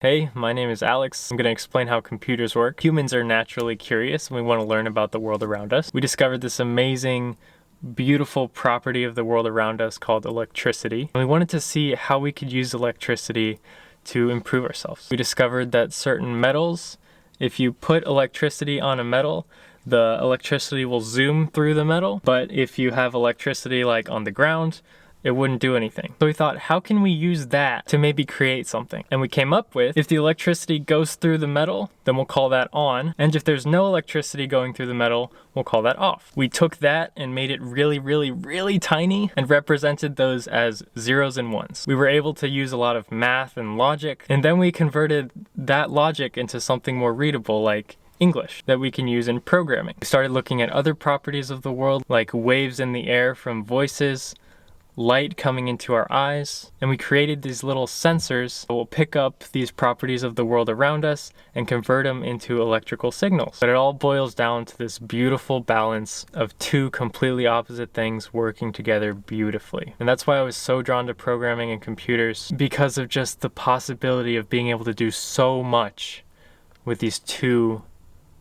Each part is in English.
Hey, my name is Alex. I'm going to explain how computers work. Humans are naturally curious and we want to learn about the world around us. We discovered this amazing, beautiful property of the world around us called electricity. And we wanted to see how we could use electricity to improve ourselves. We discovered that certain metals, if you put electricity on a metal, the electricity will zoom through the metal. But if you have electricity like on the ground, it wouldn't do anything. So we thought, how can we use that to maybe create something? And we came up with, if the electricity goes through the metal, then we'll call that on. And if there's no electricity going through the metal, we'll call that off. We took that and made it really tiny and represented those as zeros and ones. We were able to use a lot of math and logic, and then we converted that logic into something more readable like English that we can use in programming. We started looking at other properties of the world like waves in the air from voices, light coming into our eyes, and we created these little sensors that will pick up these properties of the world around us and convert them into electrical signals. But it all boils down to this beautiful balance of two completely opposite things working together beautifully. And that's why I was so drawn to programming and computers, because of just the possibility of being able to do so much with these two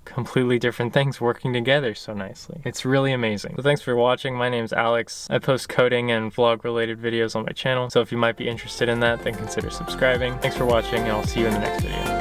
completely different things working together so nicely. It's really amazing. So thanks for watching. My name's Alex. I post coding and vlog related videos on my channel, so if you might be interested in that, then consider subscribing. Thanks for watching, and I'll see you in the next video.